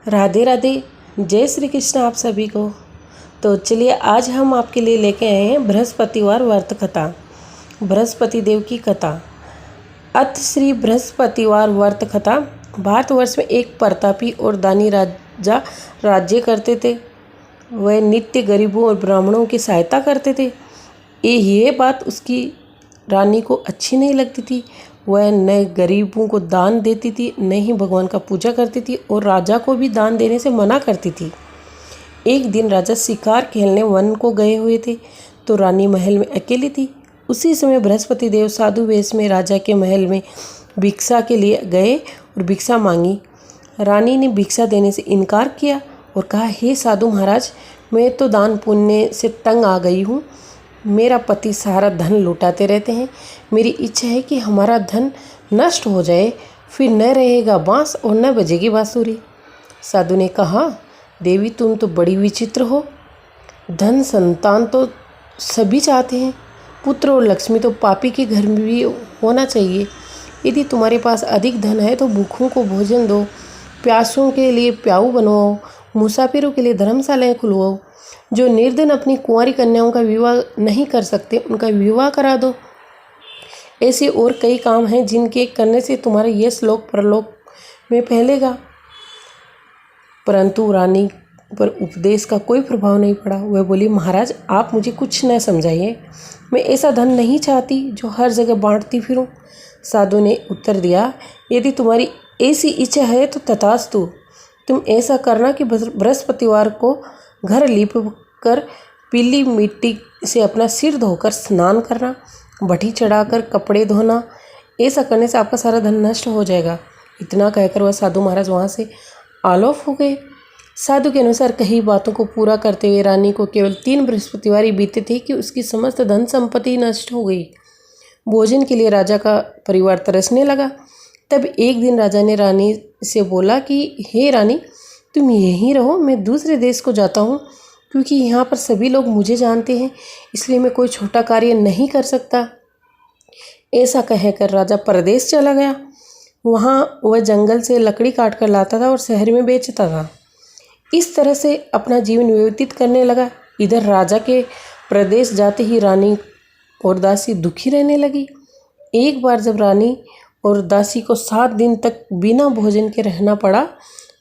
राधे राधे। जय श्री कृष्ण आप सभी को। तो चलिए आज हम आपके लिए लेके आए हैं बृहस्पतिवार व्रत कथा, बृहस्पति देव की कथा। अत श्री बृहस्पतिवार व्रत कथा। भारतवर्ष में एक प्रतापी और दानी राजा राज्य करते थे। वह नित्य गरीबों और ब्राह्मणों की सहायता करते थे। ये बात उसकी रानी को अच्छी नहीं लगती थी। वह न गरीबों को दान देती थी, न ही भगवान का पूजा करती थी और राजा को भी दान देने से मना करती थी। एक दिन राजा शिकार खेलने वन को गए हुए थे, तो रानी महल में अकेली थी। उसी समय बृहस्पति देव साधु वेश में राजा के महल में भिक्षा के लिए गए और भिक्षा मांगी। रानी ने भिक्षा देने से इनकार किया और कहा, हे साधु महाराज, मैं तो दान पुण्य से तंग आ गई हूँ। मेरा पति सारा धन लुटाते रहते हैं। मेरी इच्छा है कि हमारा धन नष्ट हो जाए, फिर न रहेगा बांस और न बजेगी बांसुरी। साधु ने कहा, देवी तुम तो बड़ी विचित्र हो। धन संतान तो सभी चाहते हैं, पुत्र और लक्ष्मी तो पापी के घर में भी होना चाहिए। यदि तुम्हारे पास अधिक धन है तो भूखों को भोजन दो, प्यासों के लिए प्याऊ बनवाओ, मुसाफिरों के लिए धर्मशालाएं खुलवाओ। जो निर्धन अपनी कुंवारी कन्याओं का विवाह नहीं कर सकते, उनका विवाह करा दो। ऐसे और कई काम हैं जिनके करने से तुम्हारा यश लोक परलोक में फैलेगा। परंतु रानी पर उपदेश का कोई प्रभाव नहीं पड़ा। वह बोली, महाराज आप मुझे कुछ न समझाइए। मैं ऐसा धन नहीं चाहती जो हर जगह बांटती फिरूं। साधु ने उत्तर दिया, यदि तुम्हारी ऐसी इच्छा है तो तथास्तु। तुम ऐसा करना कि बृहस्पतिवार को घर लीप कर पीली मिट्टी से अपना सिर धोकर स्नान करना, भट्टी चढ़ाकर कपड़े धोना। ऐसा करने से आपका सारा धन नष्ट हो जाएगा। इतना कहकर वह साधु महाराज वहाँ से आलोप हो गए। साधु के अनुसार कई बातों को पूरा करते हुए रानी को केवल 3 बृहस्पतिवार ही बीते थे कि उसकी समस्त धन संपत्ति नष्ट हो गई। भोजन के लिए राजा का परिवार तरसने लगा। तब एक दिन राजा ने रानी से बोला कि हे रानी, तुम यहीं रहो, मैं दूसरे देश को जाता हूँ, क्योंकि यहाँ पर सभी लोग मुझे जानते हैं, इसलिए मैं कोई छोटा कार्य नहीं कर सकता। ऐसा कहकर राजा परदेश चला गया। वहाँ वह जंगल से लकड़ी काट कर लाता था और शहर में बेचता था। इस तरह से अपना जीवन व्यतीत करने लगा। इधर राजा के प्रदेश जाते ही रानी और दासी दुखी रहने लगी। एक बार जब रानी और दासी को 7 दिन तक बिना भोजन के रहना पड़ा,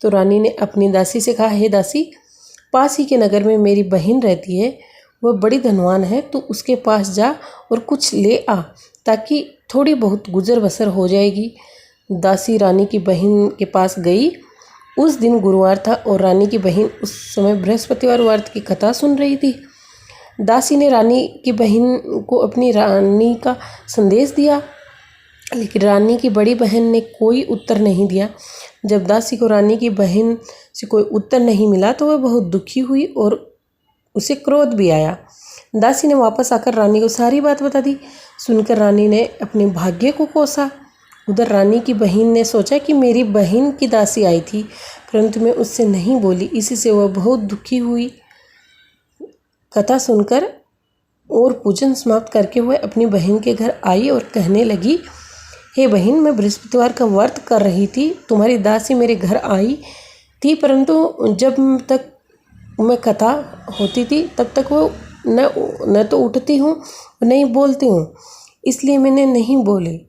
तो रानी ने अपनी दासी से कहा, हे दासी, पास ही के नगर में मेरी बहन रहती है, वह बड़ी धनवान है, तो उसके पास जा और कुछ ले आ, ताकि थोड़ी बहुत गुजर बसर हो जाएगी। दासी रानी की बहन के पास गई। उस दिन गुरुवार था और रानी की बहन उस समय बृहस्पतिवार व्रत की कथा सुन रही थी। दासी ने रानी की बहन को अपनी रानी का संदेश दिया, लेकिन रानी की बड़ी बहन ने कोई उत्तर नहीं दिया। जब दासी को रानी की बहन से कोई उत्तर नहीं मिला तो वह बहुत दुखी हुई और उसे क्रोध भी आया। दासी ने वापस आकर रानी को सारी बात बता दी। सुनकर रानी ने अपने भाग्य को कोसा। उधर रानी की बहन ने सोचा कि मेरी बहन की दासी आई थी, परंतु मैं उससे नहीं बोली, इसी से वह बहुत दुखी हुई। कथा सुनकर और पूजन समाप्त करके वह अपनी बहन के घर आई और कहने लगी, हे बहन, मैं बृहस्पतिवार का व्रत कर रही थी, तुम्हारी दासी मेरे घर आई थी, परंतु जब तक मैं कथा होती थी तब तक वो न तो उठती हूँ न ही बोलती हूँ, इसलिए मैंने नहीं बोली।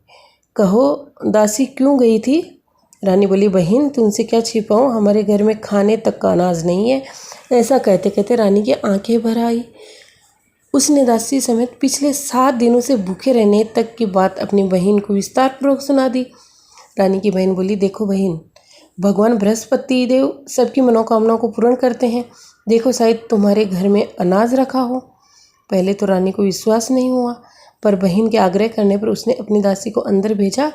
कहो दासी क्यों गई थी? रानी बोली, बहन तुमसे क्या छिपाऊँ, हमारे घर में खाने तक का अनाज नहीं है। ऐसा कहते कहते रानी की आंखें भर आई। उसने दासी समेत पिछले 7 दिनों से भूखे रहने तक की बात अपनी बहन को विस्तार पूर्वक सुना दी। रानी की बहन बोली, देखो बहन, भगवान बृहस्पति देव सबकी मनोकामनाओं को पूर्ण करते हैं। देखो शायद तुम्हारे घर में अनाज रखा हो। पहले तो रानी को विश्वास नहीं हुआ, पर बहन के आग्रह करने पर उसने अपनी दासी को अंदर भेजा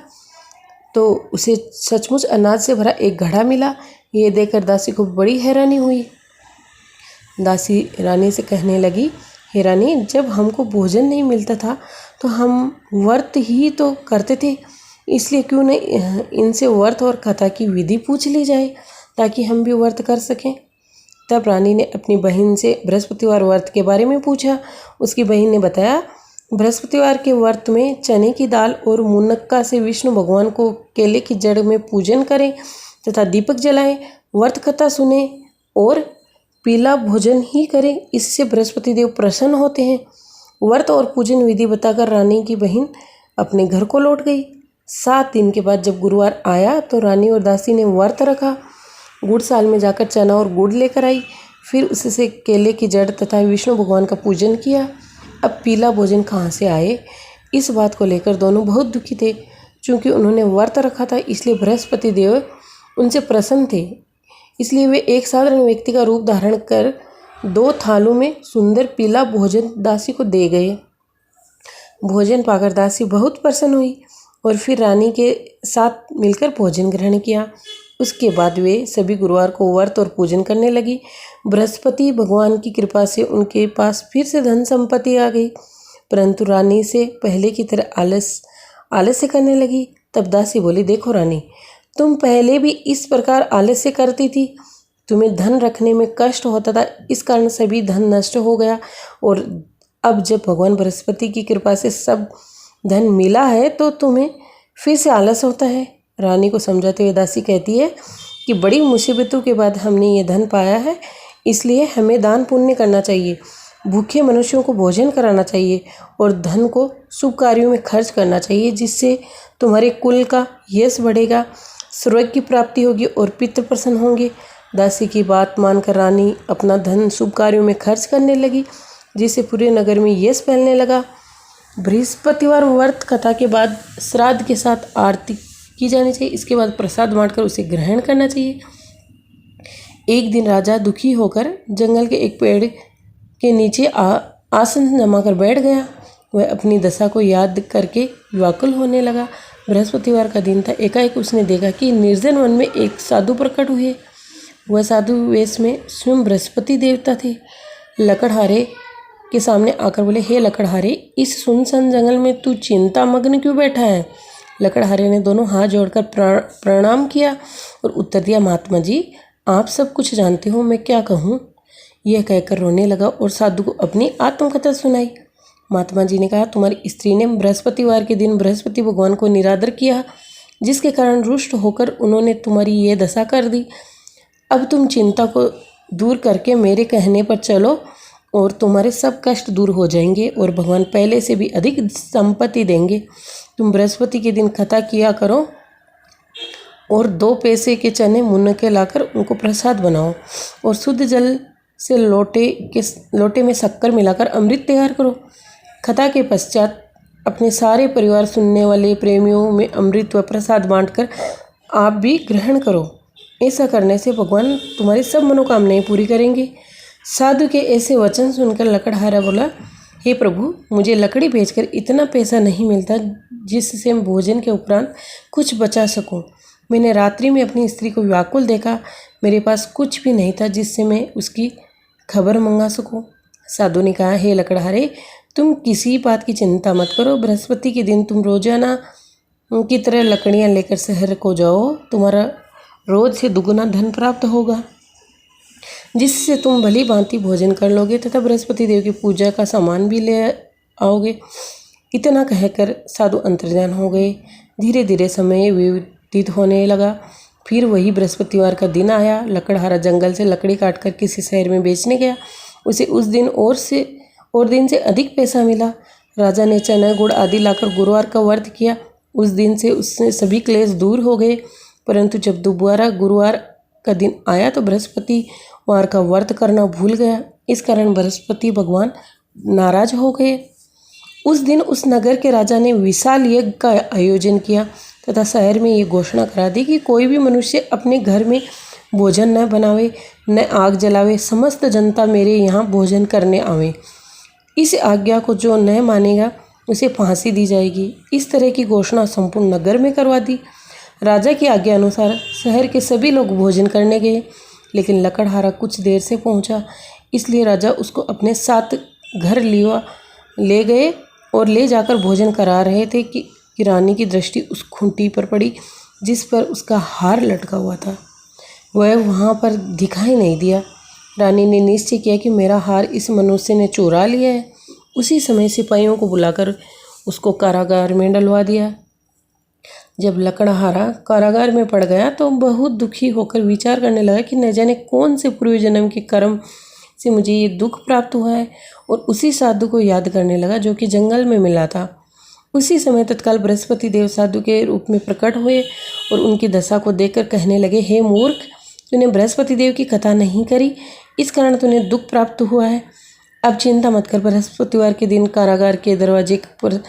तो उसे सचमुच अनाज से भरा एक घड़ा मिला। ये देखकर दासी को बड़ी हैरानी हुई। दासी रानी से कहने लगी, हे रानी, जब हमको भोजन नहीं मिलता था तो हम व्रत ही तो करते थे, इसलिए क्यों नहीं इनसे व्रत और कथा की विधि पूछ ली जाए, ताकि हम भी व्रत कर सकें। तब रानी ने अपनी बहन से बृहस्पतिवार व्रत के बारे में पूछा। उसकी बहन ने बताया, बृहस्पतिवार के व्रत में चने की दाल और मुनक्का से विष्णु भगवान को केले की जड़ में पूजन करें तथा दीपक जलाएं व्रत कथा सुने और पीला भोजन ही करें, इससे बृहस्पति देव प्रसन्न होते हैं। व्रत और पूजन विधि बताकर रानी की बहन अपने घर को लौट गई। 7 दिन के बाद जब गुरुवार आया तो रानी और दासी ने व्रत रखा। गुड़साल में जाकर चना और गुड़ लेकर आई, फिर उससे केले की जड़ तथा विष्णु भगवान का पूजन किया। अब पीला भोजन कहाँ से आए, इस बात को लेकर दोनों बहुत दुखी थे। चूँकि उन्होंने व्रत रखा था इसलिए बृहस्पति देव उनसे प्रसन्न थे, इसलिए वे एक साधारण व्यक्ति का रूप धारण कर 2 थालों में सुंदर पीला भोजन दासी को दे गए। भोजन पाकर दासी बहुत प्रसन्न हुई और फिर रानी के साथ मिलकर भोजन ग्रहण किया। उसके बाद वे सभी गुरुवार को व्रत और पूजन करने लगी। बृहस्पति भगवान की कृपा से उनके पास फिर से धन संपत्ति आ गई, परंतु रानी से पहले की तरह आलस्य करने लगी। तब दासी बोली, देखो रानी, तुम पहले भी इस प्रकार आलस्य करती थी, तुम्हें धन रखने में कष्ट होता था, इस कारण सभी धन नष्ट हो गया, और अब जब भगवान बृहस्पति की कृपा से सब धन मिला है तो तुम्हें फिर से आलस होता है। रानी को समझाते हुए दासी कहती है कि बड़ी मुसीबतों के बाद हमने ये धन पाया है, इसलिए हमें दान पुण्य करना चाहिए, भूखे मनुष्यों को भोजन कराना चाहिए और धन को शुभ कार्यों में खर्च करना चाहिए, जिससे तुम्हारे कुल का यश बढ़ेगा, स्वर्ग की प्राप्ति होगी और पितृ प्रसन्न होंगे। दासी की बात मानकर रानी अपना धन शुभ कार्यों में खर्च करने लगी, जिससे पूरे नगर में यश फैलने लगा। बृहस्पतिवार व्रत कथा के बाद श्राद्ध के साथ आरती की जानी चाहिए। इसके बाद प्रसाद बांटकर उसे ग्रहण करना चाहिए। एक दिन राजा दुखी होकर जंगल के एक पेड़ के नीचे आसन जमाकर बैठ गया। वह अपनी दशा को याद करके व्याकुल होने लगा। बृहस्पतिवार का दिन था। एकाएक उसने देखा कि निर्जन वन में एक साधु प्रकट हुए। वह साधु वेश में स्वयं बृहस्पति देवता थे। लकड़हारे के सामने आकर बोले, हे लकड़हारे, इस सुनसान जंगल में तू चिंता मग्न क्यों बैठा है? लकड़हारे ने दोनों हाथ जोड़कर प्रणाम किया और उत्तर दिया, महात्मा जी, आप सब कुछ जानते हो, मैं क्या कहूँ? यह कहकर रोने लगा और साधु को अपनी आत्मकथा सुनाई। महात्मा जी ने कहा, तुम्हारी स्त्री ने बृहस्पतिवार के दिन बृहस्पति भगवान को निरादर किया, जिसके कारण रुष्ट होकर उन्होंने तुम्हारी ये दशा कर दी। अब तुम चिंता को दूर करके मेरे कहने पर चलो और तुम्हारे सब कष्ट दूर हो जाएंगे और भगवान पहले से भी अधिक संपत्ति देंगे। तुम बृहस्पति के दिन कथा किया करो और 2 पैसे के चने मुनके लाकर उनको प्रसाद बनाओ और शुद्ध जल से लोटे में शक्कर मिलाकर अमृत तैयार करो। कथा के पश्चात अपने सारे परिवार सुनने वाले प्रेमियों में अमृत व प्रसाद बांटकर आप भी ग्रहण करो। ऐसा करने से भगवान तुम्हारी सब मनोकामनाएं पूरी करेंगे। साधु के ऐसे वचन सुनकर लकड़हारा बोला, हे प्रभु, मुझे लकड़ी बेचकर इतना पैसा नहीं मिलता जिससे मैं भोजन के उपरांत कुछ बचा सकूं। मैंने रात्रि में अपनी स्त्री को व्याकुल देखा, मेरे पास कुछ भी नहीं था जिससे मैं उसकी खबर मंगा सकूं। साधु ने कहा, हे लकड़हारे, तुम किसी बात की चिंता मत करो। बृहस्पति के दिन तुम रोजाना की तरह लकड़ियाँ लेकर शहर को जाओ, तुम्हारा रोज से दुगुना धन प्राप्त होगा, जिससे तुम भली भांति भोजन कर लोगे तथा बृहस्पति देव की पूजा का सामान भी ले आओगे। इतना कहकर साधु अंतर्ध्यान हो गए। धीरे धीरे समय व्यतीत होने लगा। फिर वही बृहस्पतिवार का दिन आया। लकड़हारा जंगल से लकड़ी काटकर किसी शहर में बेचने गया। उसे उस दिन और दिन से अधिक पैसा मिला। राजा ने चना गुड़ आदि लाकर गुरुवार का व्रत किया। उस दिन से उससे सभी क्लेश दूर हो गए। परंतु जब दोबारा गुरुवार का दिन आया तो बृहस्पतिवार का व्रत करना भूल गया। इस कारण बृहस्पति भगवान नाराज हो गए। उस दिन उस नगर के राजा ने विशाल यज्ञ का आयोजन किया तथा शहर में ये घोषणा करा दी कि कोई भी मनुष्य अपने घर में भोजन न बनावे, न आग जलावे, समस्त जनता मेरे यहाँ भोजन करने आवे। इस आज्ञा को जो न मानेगा उसे फांसी दी जाएगी। इस तरह की घोषणा संपूर्ण नगर में करवा दी। राजा की आज्ञा अनुसार शहर के सभी लोग भोजन करने गए, लेकिन लकड़हारा कुछ देर से पहुंचा, इसलिए राजा उसको अपने साथ घर ले गए और ले जाकर भोजन करा रहे थे कि रानी की दृष्टि उस खूंटी पर पड़ी जिस पर उसका हार लटका हुआ था। वह वहाँ पर दिखाई नहीं दिया। रानी ने निश्चय किया कि मेरा हार इस मनुष्य ने चुरा लिया है। उसी समय सिपाहियों को बुलाकर उसको कारागार में डलवा दिया। जब लकड़हारा कारागार में पड़ गया तो बहुत दुखी होकर विचार करने लगा कि न जाने कौन से पूर्व जन्म के कर्म से मुझे ये दुख प्राप्त हुआ है, और उसी साधु को याद करने लगा जो कि जंगल में मिला था। उसी समय तत्काल बृहस्पति देव साधु के रूप में प्रकट हुए और उनकी दशा को देखकर कहने लगे, हे मूर्ख, तूने बृहस्पति देव की कथा नहीं करी, इस कारण तुम्हें दुख प्राप्त हुआ है। अब चिंता मत कर, बृहस्पतिवार के दिन कारागार के दरवाजे पर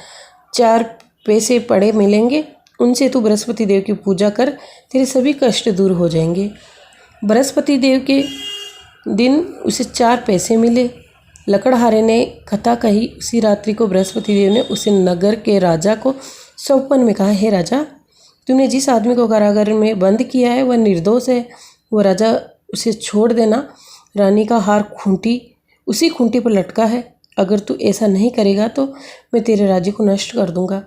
4 पैसे पड़े मिलेंगे, उनसे तू बृहस्पति देव की पूजा कर, तेरे सभी कष्ट दूर हो जाएंगे। बृहस्पति देव के दिन उसे 4 पैसे मिले। लकड़हारे ने कथा कही। उसी रात्रि को बृहस्पति देव ने उसे नगर के राजा को सौंपन में कहा, हे राजा, तुमने जिस आदमी को कारागार में बंद किया है वह निर्दोष है, वह राजा उसे छोड़ देना। रानी का हार उसी खूंटी पर लटका है, अगर तू ऐसा नहीं करेगा तो मैं तेरे राज्य को नष्ट कर दूंगा।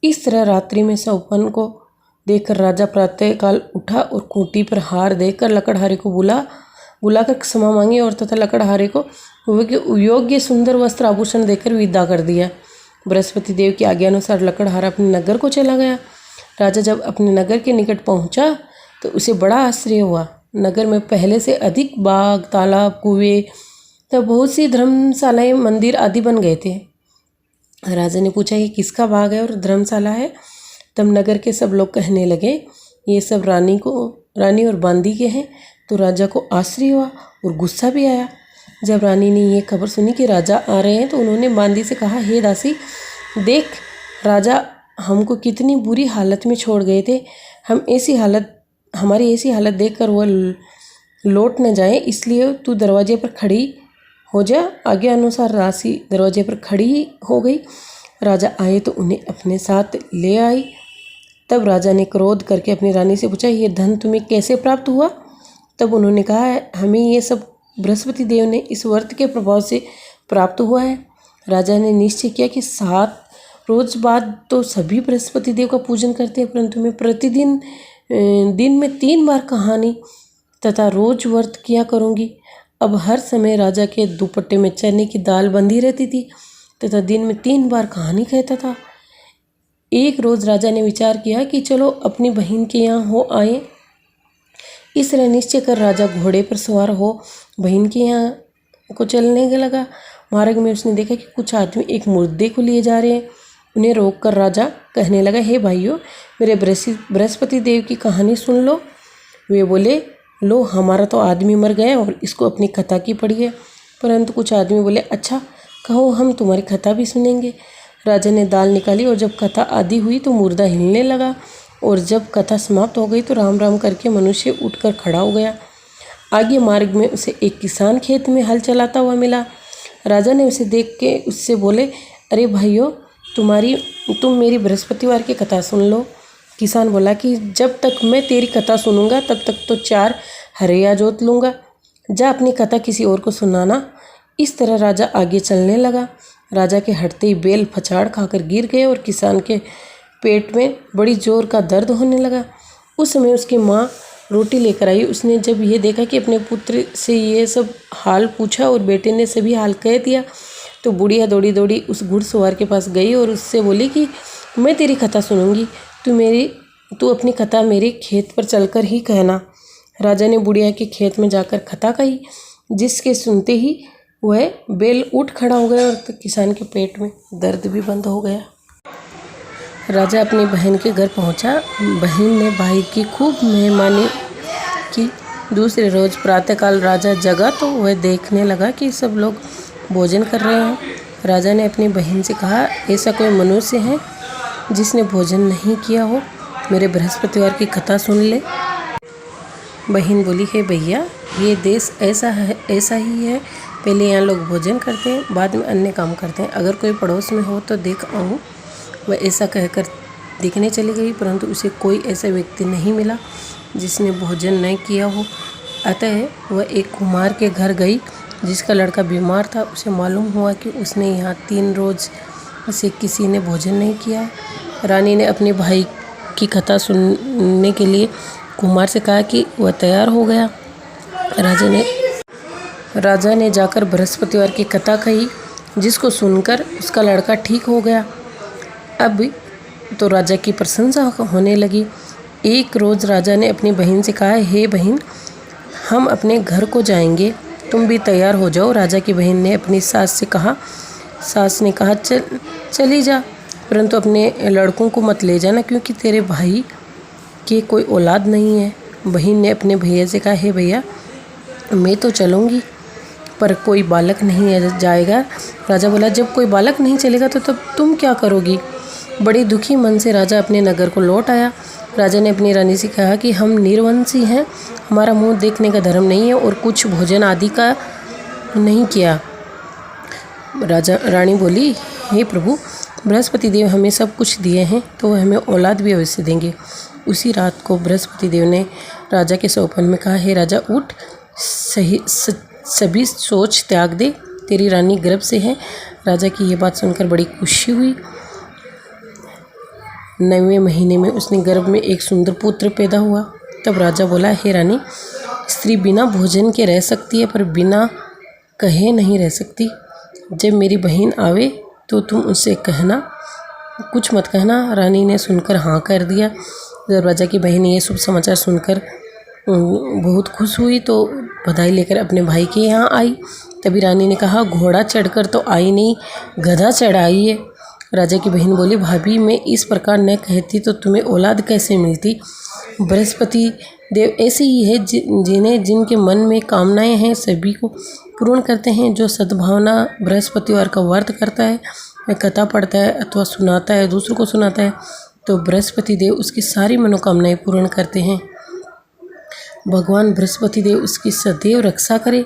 इस तरह रात्रि में सौंपन को देखकर राजा प्रातःकाल उठा और खूंटी पर हार देखकर लकड़हारे को बुलाकर क्षमा मांगी और तथा लकड़हारे को योग्य सुंदर वस्त्र आभूषण देकर विदा कर दिया। बृहस्पति देव की आज्ञानुसार लकड़हारा अपने नगर को चला गया। राजा जब अपने नगर के निकट पहुंचा तो उसे बड़ा आश्चर्य हुआ। नगर में पहले से अधिक बाग, तालाब, कुएं, तब बहुत सी धर्मशालाएं, मंदिर आदि बन गए थे। राजा ने पूछा, ये किसका बाग है और धर्मशाला है? तब नगर के सब लोग कहने लगे, ये सब रानी और बांदी के हैं। तो राजा को आश्चर्य हुआ और गुस्सा भी आया। जब रानी ने ये खबर सुनी कि राजा आ रहे हैं तो उन्होंने बांदी से कहा, हे दासी, देख, राजा हमको कितनी बुरी हालत में छोड़ गए थे। हमारी ऐसी हालत देखकर वह लौट न जाए, इसलिए तू दरवाजे पर खड़ी हो जा। आज्ञा अनुसार दासी दरवाजे पर खड़ी हो गई। राजा आए तो उन्हें अपने साथ ले आई। तब राजा ने क्रोध करके अपनी रानी से पूछा, ये धन तुम्हें कैसे प्राप्त हुआ? तब उन्होंने कहा, हमें ये सब बृहस्पति देव ने इस व्रत के प्रभाव से प्राप्त हुआ है। राजा ने निश्चय किया कि 7 रोज बाद तो सभी बृहस्पति देव का पूजन करते हैं, परंतु मैं प्रतिदिन दिन में 3 बार कहानी तथा रोज व्रत किया करूँगी। अब हर समय राजा के दुपट्टे में चने की दाल बंधी रहती थी तथा दिन में 3 बार कहानी कहता था। एक रोज़ राजा ने विचार किया कि चलो अपनी बहन के यहाँ हो आए। इस तरह निश्चय कर राजा घोड़े पर सवार हो बहन के यहाँ को चलने लगा। मार्ग में उसने देखा कि कुछ आदमी एक मुर्दे को लिए जा रहे हैं। उन्हें रोककर राजा कहने लगा, हे भाइयों, मेरे बृहस्पति देव की कहानी सुन लो। वे बोले, लो, हमारा तो आदमी मर गया और इसको अपनी कथा की पड़ी है। परंतु कुछ आदमी बोले, अच्छा कहो, हम तुम्हारी कथा भी सुनेंगे। राजा ने दाल निकाली और जब कथा आदि हुई तो मुर्दा हिलने लगा, और जब कथा समाप्त हो गई तो राम राम करके मनुष्य उठकर खड़ा हो गया। आगे मार्ग में उसे एक किसान खेत में हल चलाता हुआ मिला। राजा ने उसे देख के उससे बोले, अरे भाइयों, तुम मेरी बृहस्पतिवार की कथा सुन लो। किसान बोला कि जब तक मैं तेरी कथा सुनूंगा तब तक तो 4 हरिया जोत लूँगा। जा अपनी कथा किसी और को सुनाना। इस तरह राजा आगे चलने लगा। राजा के हटते ही बैल फचाड़ खाकर गिर गए और किसान के पेट में बड़ी जोर का दर्द होने लगा। उस समय उसकी माँ रोटी लेकर आई। उसने जब ये देखा कि अपने पुत्र से ये सब हाल पूछा और बेटे ने सभी हाल कह दिया तो बुढ़िया दौड़ी दौड़ी उस घुड़सवार के पास गई और उससे बोली कि मैं तेरी कथा सुनूंगी, तू अपनी कथा मेरे खेत पर चलकर ही कहना। राजा ने बुढ़िया के खेत में जाकर कथा कही, जिसके सुनते ही वह बैल उठ खड़ा हो गया और किसान के पेट में दर्द भी बंद हो गया। राजा अपनी बहन के घर पहुंचा। बहन ने भाई की खूब मेहमानी की। दूसरे रोज़ प्रातःकाल राजा जगा तो वह देखने लगा कि सब लोग भोजन कर रहे हैं। राजा ने अपनी बहन से कहा, ऐसा कोई मनुष्य है जिसने भोजन नहीं किया हो? मेरे बृहस्पतिवार की कथा सुन ले। बहन बोली, हे भैया, ये देश ऐसा ही है। पहले यहाँ लोग भोजन करते हैं, बाद में अन्य काम करते हैं। अगर कोई पड़ोस में हो तो देख आऊँ। वह ऐसा कहकर देखने चली गई, परंतु उसे कोई ऐसा व्यक्ति नहीं मिला जिसने भोजन न किया हो। अतः वह एक कुम्हार के घर गई जिसका लड़का बीमार था। उसे मालूम हुआ कि उसने यहाँ 3 रोज़ से किसी ने भोजन नहीं किया। रानी ने अपने भाई की कथा सुनने के लिए कुम्हार से कहा कि वह तैयार हो गया। राजा ने जाकर बृहस्पतिवार की कथा कही, जिसको सुनकर उसका लड़का ठीक हो गया। अब तो राजा की प्रशंसा होने लगी। एक रोज़ राजा ने अपनी बहन से कहा, हे बहन, हम अपने घर को जाएंगे, तुम भी तैयार हो जाओ। राजा की बहन ने अपनी सास से कहा। सास ने कहा, चली जा, परंतु अपने लड़कों को मत ले जाना, क्योंकि तेरे भाई की कोई औलाद नहीं है। बहन ने अपने भैया से कहा, हे भैया, मैं तो चलूँगी, पर कोई बालक नहीं जाएगा। राजा बोला, जब कोई बालक नहीं चलेगा तो तब तुम क्या करोगी? बड़ी दुखी मन से राजा अपने नगर को लौट आया। राजा ने अपनी रानी से कहा कि हम निर्वंशी हैं, हमारा मुंह देखने का धर्म नहीं है और कुछ भोजन आदि का नहीं किया। रानी बोली, हे प्रभु, बृहस्पति देव हमें सब कुछ दिए हैं, तो वह हमें औलाद भी अवश्य देंगे। उसी रात को बृहस्पति देव ने राजा के स्वप्न में कहा, हे राजा, उठ, सभी सोच त्याग दे, तेरी रानी गर्भ से है। राजा की यह बात सुनकर बड़ी खुशी हुई। 9वें महीने में उसने गर्भ में एक सुंदर पुत्र पैदा हुआ। तब राजा बोला, हे रानी, स्त्री बिना भोजन के रह सकती है, पर बिना कहे नहीं रह सकती। जब मेरी बहन आवे तो तुम उससे कहना, कुछ मत कहना। रानी ने सुनकर हाँ कर दिया। जब राजा की बहन ये शुभ समाचार सुनकर बहुत खुश हुई तो बधाई लेकर अपने भाई के यहाँ आई। तभी रानी ने कहा, घोड़ा चढ़कर तो आई नहीं, गधा चढ़ाई है। राजा की बहन बोली, भाभी, मैं इस प्रकार न कहती तो तुम्हें औलाद कैसे मिलती? बृहस्पति देव ऐसे ही है, जिनके मन में कामनाएं हैं सभी को पूर्ण करते हैं। जो सद्भावना बृहस्पतिवार का व्रत करता है, वह कथा पढ़ता है अथवा सुनाता है, दूसरों को सुनाता है, तो बृहस्पति देव उसकी सारी मनोकामनाएं पूर्ण करते हैं। भगवान बृहस्पति देव उसकी सदैव रक्षा करे।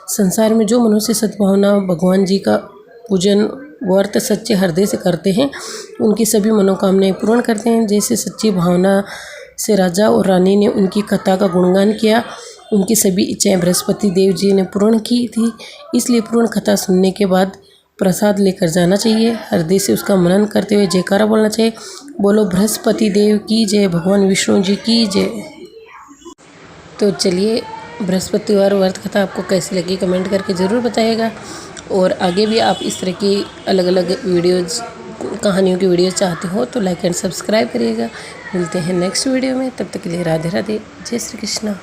संसार में जो मनुष्य सद्भावना भगवान जी का पूजन व्रत सच्चे हृदय से करते हैं, उनकी सभी मनोकामनाएं पूर्ण करते हैं। जैसे सच्ची भावना से राजा और रानी ने उनकी कथा का गुणगान किया, उनकी सभी इच्छाएं बृहस्पति देव जी ने पूर्ण की थी। इसलिए पूर्ण कथा सुनने के बाद प्रसाद लेकर जाना चाहिए, हृदय से उसका मनन करते हुए जयकारा बोलना चाहिए, बोलो बृहस्पति देव की जय, भगवान विष्णु जी की जय। तो चलिए, बृहस्पतिवार व्रत कथा आपको कैसी लगी कमेंट करके ज़रूर बताइएगा। और आगे भी आप इस तरह की अलग अलग वीडियोज़, कहानियों की वीडियोज़ चाहते हो तो लाइक एंड सब्सक्राइब करिएगा। मिलते हैं नेक्स्ट वीडियो में, तब तक के लिए राधे राधे, जय श्री कृष्णा।